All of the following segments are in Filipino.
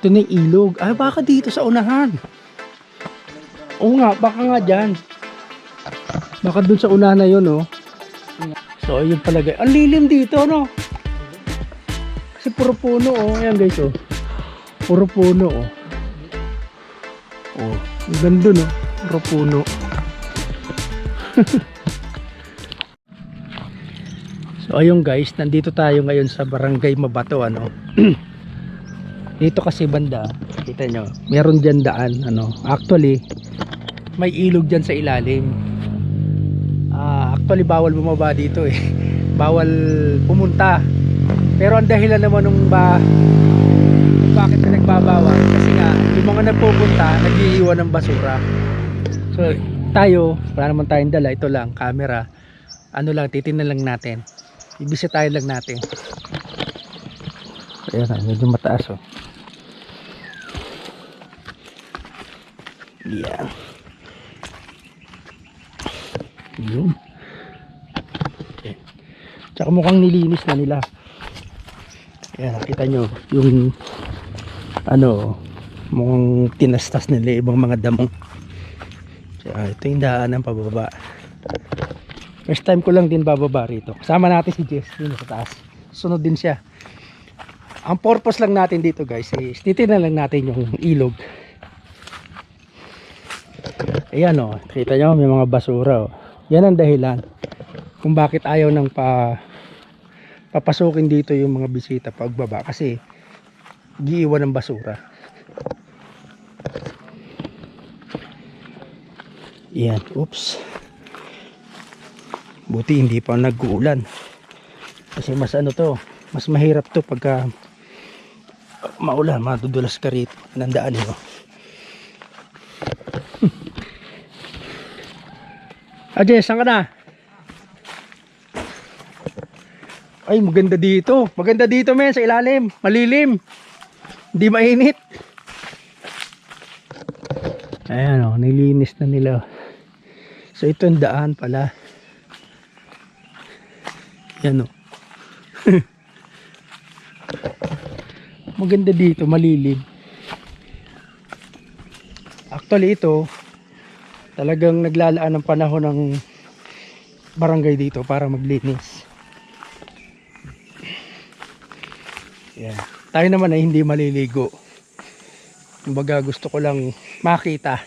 Ito na yung ilog. Ay, baka dito sa unahan. Oo nga, baka nga dyan. Baka dun sa unahan na yun, oh. So, ayun pala guys. Ang lilim dito, no? Kasi puro puno, oh. Ayan guys, oh. Puro puno, oh. Oh, ang ganda, no? Puro puno. So, ayun guys. Nandito tayo ngayon sa Barangay Mabato, ano? Dito kasi banda, kita nyo, meron dyan daan, ano, actually may ilog dyan sa ilalim. Actually bawal bumaba dito eh. Bawal pumunta. Pero ang dahilan naman nung bakit na nagbabawal, kasi nga yung mga nagpupunta nag-iiwan ng basura. So tayo, wala naman tayong dala, ito lang camera, ano lang, titingnan lang natin, ibisitahin lang natin. Ayan, medyo mataas, oh. Yan. Yun. Okay. Tsaka mukhang nilinis na nila. Ayan, nakita nyo yung ano, mukhang tinastas nila ibang mga damo. Kaya ito yung daanan pababa. First time ko lang din bababa rito. Kasama natin si Jess dun sa taas. Sunod din siya. Ang purpose lang natin dito guys is titignan lang natin yung ilog. Ayan, oh, kita nyo may mga basura, oh. Yan ang dahilan kung bakit ayaw nang papasukin dito yung mga bisita pagbaba, kasi giiwan ng basura. Yan, oops, buti hindi pa nag-uulan, kasi mas ano to, mas mahirap to pagka maulan, madudulas ka rito ng daan, oh. Ajay, saan ka na? Ay, maganda dito. Maganda dito, men, sa ilalim. Malilim. Hindi mainit. Ayan, oh, nilinis na nila. So, ito yung daan pala. Yan, oh. Maganda dito, malilim. Actually, ito talagang naglalaan ng panahon ng barangay dito para maglinis. Yeah. Tayo naman ay hindi maliligo. Kumbaga gusto ko lang makita.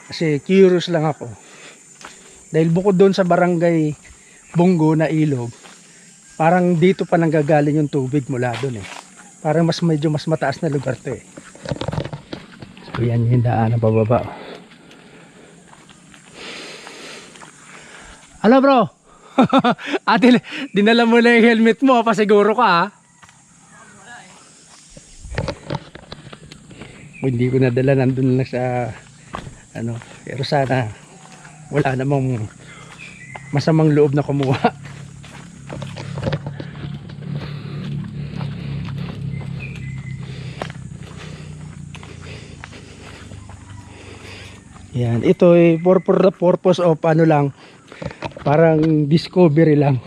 Kasi curious lang ako. Dahil bukod doon sa barangay Bunggo na ilog, parang dito pa nanggagaling yung tubig mula doon eh. Parang medyo mas mataas na lugar to eh. So yan yung daan na pababa. Ano bro? Ate, dinala mo na yung helmet mo, pasiguro ka ha? Hindi ko nadala, nandun lang sa ano, pero sana wala namang masamang loob na kumuha. Yan, ito ay for the purpose of ano lang, parang discovery lang.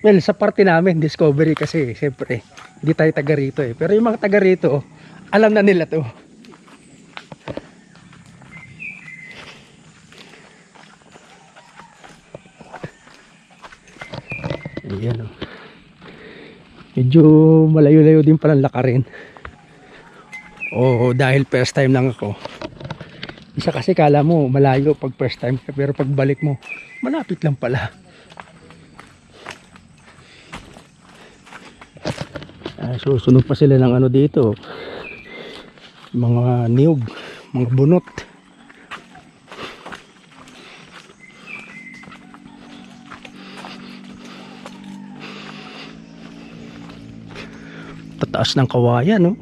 Well, sa parte namin discovery kasi siyempre hindi tayo taga rito eh. Pero yung mga taga rito, alam na nila to. Ayan, oh. Medyo malayo-layo din palang lakarin. Oh, dahil first time lang ako. Isa kasi kala mo malayo pag first time, pero pag balik mo malapit lang pala. Susunod pa sila ng ano dito, mga niyog, mga bunot. Tataas ng kawayan, no?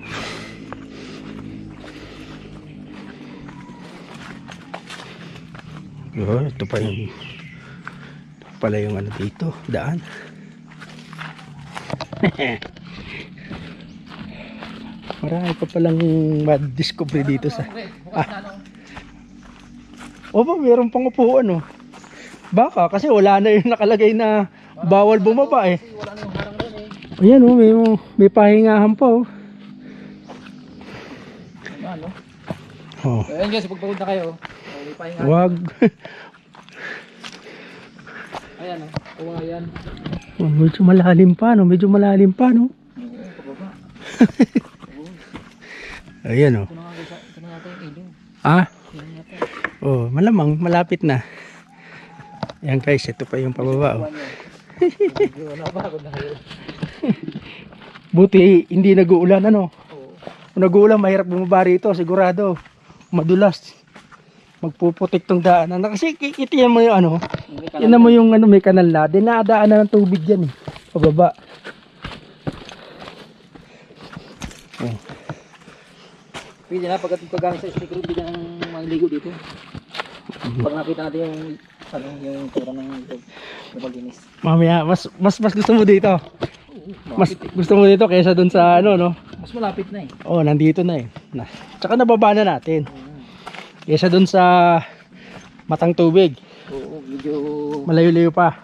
Oh, ito pa yung pala yung ano dito, daan. Marami pa palang ma-discover dito sa Opo, meron pang upuan, oh. Baka kasi wala na yung nakalagay na bawal bumaba eh. Ayan, oh, may pahingahan pa, oh. naman, no? Oh. So, ayun guys, pagpapunta kayo, may pahinga. Wag. Ayan, no? Oo, ayan. Oh, medyo malalim pa, no? Medyo malalim pa, no? Oo, pababa. Ayan, oh. Ito na nga guys, ito na natin yung ilong. Ah? Ilong natin. Oh, malamang, malapit na. Ayan guys, ito pa yung pababa, oh. Wala ba? Ako na kayo. Buti, hindi nag-uulan, ano? Oo. Kung nag-uulan, mahirap bumaba rito, sigurado. Madulas. Magpuputik tong daanan. Kasi kikitiyan mo yung ano, yan mo yung ano, may kanal na. Dinadaanan ng tubig dyan, eh. Pababa. Oh. Pwede na, paggamit sa sticker, pwede nang mangligo dito. Pag nakita natin yung ano, yung tura ng malinis. Mamaya, mas gusto mo dito. Mas gusto mo dito kaysa dun sa ano, no? Mas malapit na eh. Oh, nandito na eh. Tsaka nababa na natin. Kaysa dun sa matang tubig. Oo, medyo... Malayo-layo pa.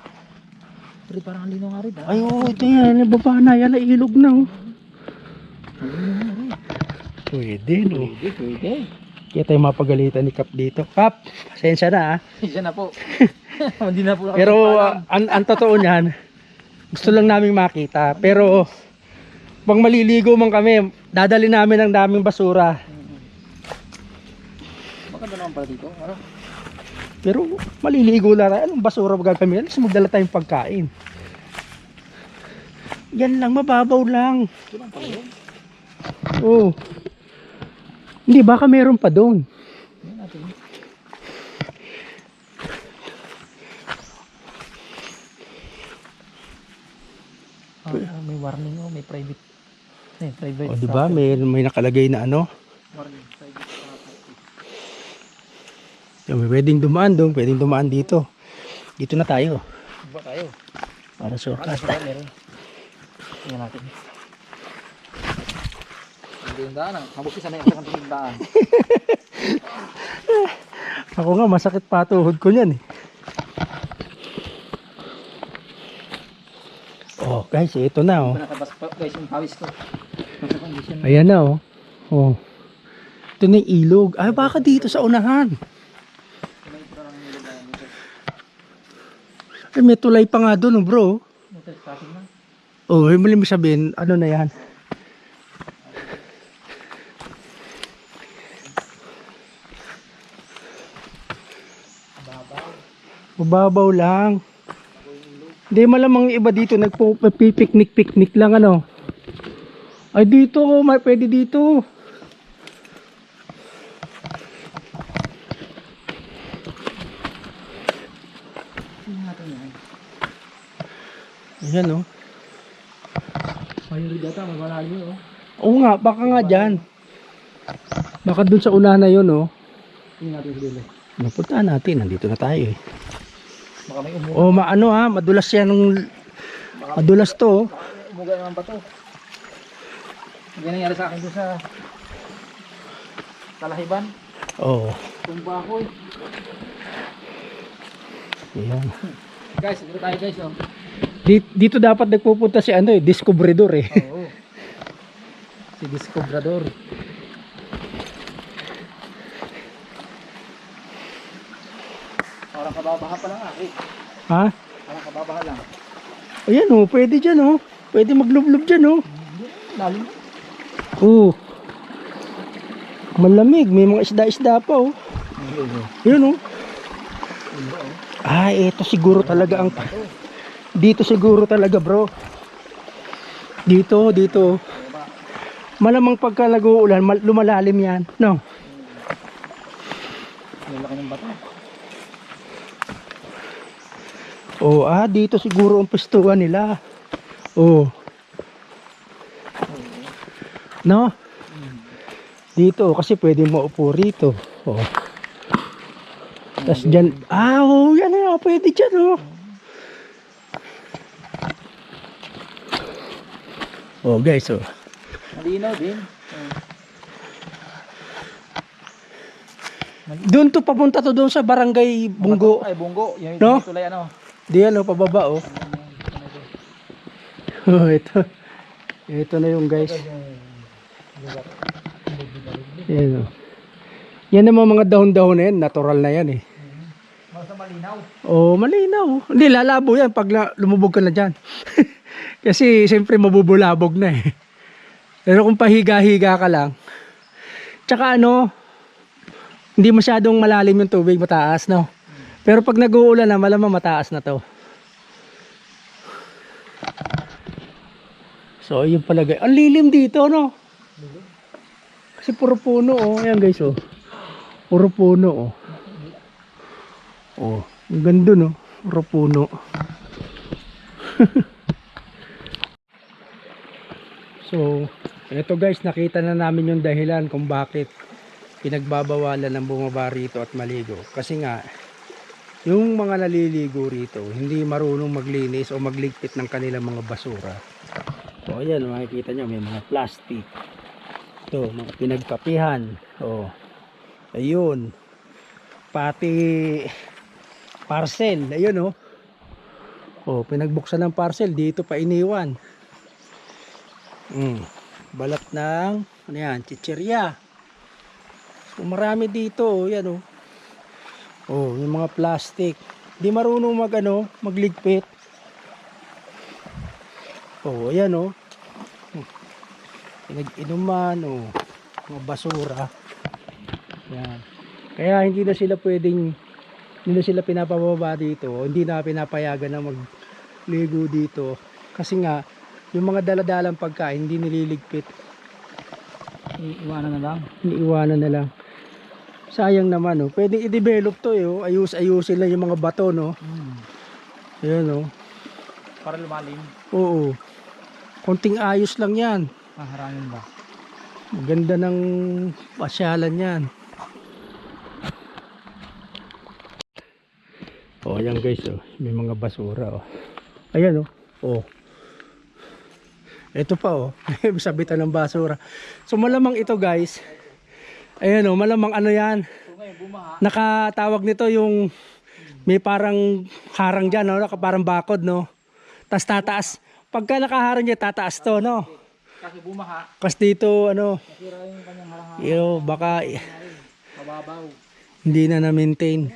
Pero parang ang lino nga rin, ha? Ay, oh, ito yan. Nababa na. Yan, nailog na, oh. Pwede, no? Pwede. Kaya tayo mapagalitan ni Kap dito. Kap, pasensya na, ha? Siya na po. Hindi na po. Pero, ang totoo niyan, gusto lang naming makita. Pero, pag maliligo man kami, dadali namin ang daming basura. Baka doon naman pala dito. Ano? Pero, maliligo lang. Anong basura ba gagawin? Alas, magdala tayong pagkain. Yan lang, mababaw lang. Ito lang pala yun. Oo. Hindi, baka meron pa doon. Yan natin. May warning, oh. May private. Private. O, di ba? May nakalagay na ano. Warning, private property. May pwedeng dumaan doon, pwedeng dumaan dito. Dito na tayo. Ba tayo? Para shortcut. Meron. Tingnan natin. Hindi yung daan. Mabuti sana yung isang daan. Ako nga, masakit pa tuhod ko niyan eh. Oh, guys, ito na oh. Nakabas pa guys yung pawis ko. Nasa condition. Ayan na oh. Oh. Ito na yung ilog. Ay, baka dito sa unahan. Ay, may tulay pa nga doon, oh, bro. Oh, may mo sabihin, ano na yan? Mababaw lang. Hindi, malamang iba dito nagpipiknik-piknik lang, ano. Ay, dito, may pwede dito. Ayan, oh. Mayroon data, malalim yun, oh. Oo nga, baka nga dyan. Baka dun sa una na yun, oh. Tingnan natin sa dulo. Napuntahan natin, nandito na tayo, eh. Baka may umuga. Oh, maano ha, madulas yan ng... Madulas to, oh. Umuga naman ba to? Hindi nangyari sa akin doon sa Kalahiban. Oh, Tumba ako eh. ayan. Guys, dito tayo guys, oh. Dito dapat nagpupunta si ano eh, Discobredor eh. Oo. Si Discobrador. Parang kababaha pa lang eh. Ha? Parang kababaha lang. Ayan oh, pwede dyan oh. Pwede maglublob dyan oh. Lalim. Oh. Malamig, may mga isda-isda pa oh. Yun oh. Ah, ito siguro talaga ang... Dito siguro talaga bro. Dito. Malamang pagka nag-uulan, lumalalim yan. No? Malaki ng bato. Oh, dito siguro ang pistuan nila. Oh. No? Dito, kasi pwede mo upo rito. Oh. Tapos dyan, oh, yan na, pwede dyan, oh. Oh, guys, oh. Malinaw din. Doon to, papunta to doon sa barangay Bunggo. Ay, Bunggo. Yung No? tulay ano. Diyan, oh, pababa, oh. Oh, ito. Ito na yung guys. Yan, oh. Yan naman mga dahon-dahon na yan, natural na yan eh. Basta malinaw. Oh, malinaw. Hindi, lalabo yan pag lumubog ka na dyan. Kasi siyempre mabubulabog na eh. Pero kung pahiga-higa ka lang, tsaka ano, hindi masyadong malalim yung tubig, mataas, no? Pero pag nag-uulan na, malamang mataas na to. So, yun pala guys. Ang lilim dito, no? Kasi puro puno, oh. Ayan guys, oh. Puro puno, oh. Oh, ang ganda, no? Puro puno. So, eto guys, nakita na namin yung dahilan kung bakit pinagbabawalan ng bumaba rito at maligo. Kasi nga, yung mga naliligo rito, hindi marunong maglinis o magligpit ng kanilang mga basura. So, ayan, makikita nyo, may mga plastic. Ito, mga pinagkapihan. Oh, ayun. Pati parcel, ayun, oh. Oh, pinagbuksan ng parcel, dito pa iniwan. Balat ng ano yan, chichirya. So, marami dito, oh, yan, oh. Oh, yung mga plastic. Di marunong magligpit. Oh, ayan, oh. Pinag-inuman, oh. Mga basura. Yan. Kaya hindi na sila pinapababa dito. Hindi na pinapayagan na magligo dito. Kasi nga, yung mga daladalang pagkain, hindi nililigpit. Iiwanan na lang. Iniiwanan na lang. Sayang naman, oh. Pwedeng i-develop to, eh, oh. Ayusin lang yung mga bato, no. Ayan, oh. Para lumalim. Oo. Konting ayos lang yan. Harangin ba? Maganda ng pasyalan yan. Oh, ayan guys, oh. May mga basura, oh. Ayan, oh. Oh. Ito pa, oh. May sabitan ng basura. So malamang ito guys. Ayan, oh. Malamang ano yan. Nakatawag nito yung may parang harang dyan, no? Parang bakod, no? Tas tataas. Pagka nakaharang dyan, tataas to, no? Kasi bumaha. Kasi dito, ano, Nasira yung kanyang harang. baka Mababaw. hindi na na-maintain.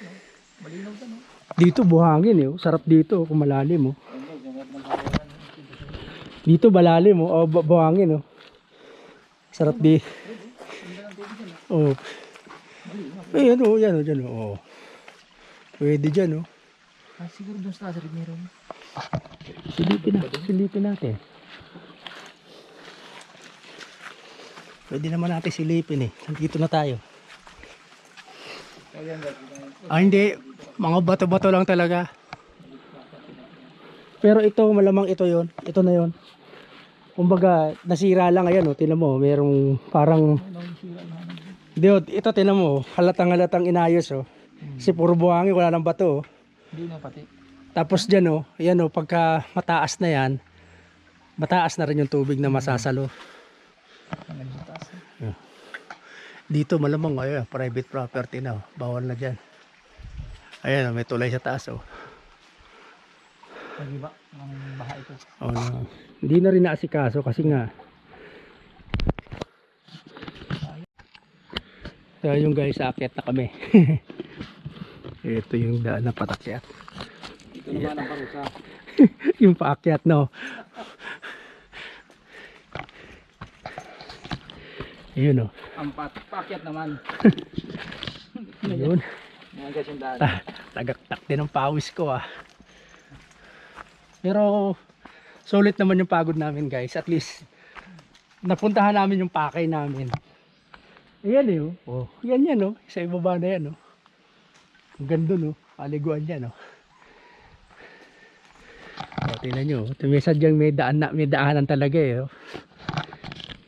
Malinaw ka, no? Dito buhangin, eh. Sarap dito kung malalim, oh. Dito malalim, oh. Buhangin, oh. Sarap di. Oh. Ayan, oh, yan, oh, dyan, oh. Pwede dyan, oh. Siguro doon sa taas rin meron. Silipin natin. Pwede naman natin silipin, eh. Nandito na tayo. Hindi. Mga bato-bato lang talaga. Pero ito, malamang ito yon. Ito na yon. Kumbaga, nasira lang. Ayan, oh. Tinan mo, merong parang... Ito, tinan mo. Halatang inayos, oh. Kasi puro buhangin, wala ng bato, oh. Hindi na pati. Tapos dyan, oh. Ayan, oh. Pagka mataas na yan, mataas na rin yung tubig na masasalo. Dito malamang, ayan, private property na, oh. Bawal na dyan. Ayan, may tulay sa taas, oh. Lagi ba? Ang baha ito. Oh, no. Hindi na rin naasikaso kasi nga. So yung guys, aakyat na kami. Ito yung daan na patakyat. Ito naman ang parusa. Yung paakyat, no. Ayun, oh. Ang pakyat naman. Ayun. Mga guys yung daan. Tagaktak din ang pawis ko, ah. Pero sulit naman yung pagod namin, guys. At least napuntahan namin yung pakay namin. Ayan, eh, oh. Oh, yan, oh. Sa ibaba na yan, oh. Ang ganda, no. Paliguan yan, oh. Oh, tingnan nyo. May sadyang may daanan talaga, eh, oh.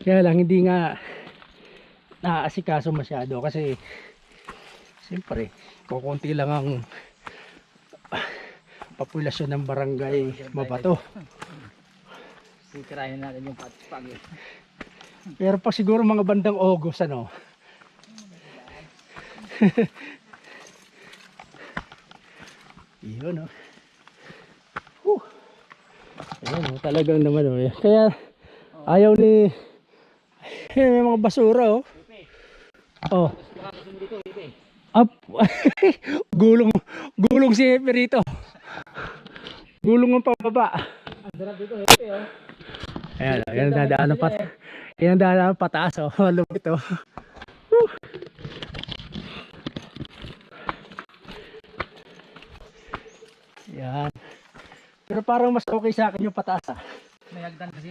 Kaya lang hindi nga naaasikaso masyado kasi siyempre kukunti lang ang populasyon ng barangay Mabato. Sisirahin natin yung pagit. Pero pa siguro mga bandang August, ano. Yun, oh. Ayan, oh, talagang naman, oh. Kaya ayaw ni may mga basura, oh. Oh. Makakasunod dito, Hepe. Up. Gulong si Hepe rito. Gulong ang pababa. Ang sarap dito, Hepe, oh. Ayan, yan ang dadaan yan ang dadaan pataas, oh. Lupit, oh. Whew. Yan. Pero parang mas okay sa akin yung pataas, ah. May hagdan kasi.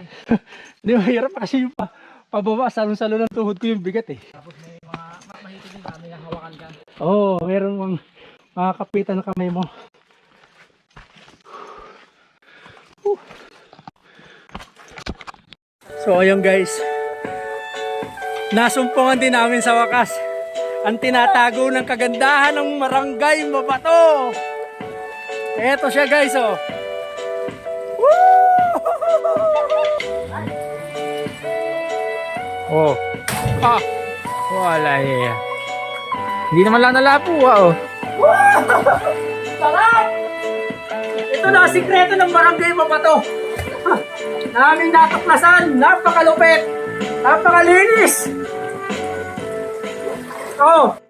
Hindi, mahirap kasi yung pababa, salon-salon ng tuhod ko yung bigat, eh. Tapos may mga mahitig din kami na hawakan ka. Oo, meron mang makakapitan ng kamay mo. Whew. So ayun guys, nasumpungan din namin sa wakas ang tinatago ng kagandahan ng Barangay Mabato. Eto siya guys, oh. Woo! Oh. Ah, wala eh. Hindi naman lang nalapo, oh. Sarap! Ito na ang sikreto ng Barangay Mabato. Naming natuklasan, napakalupit, napakalinis. Oh,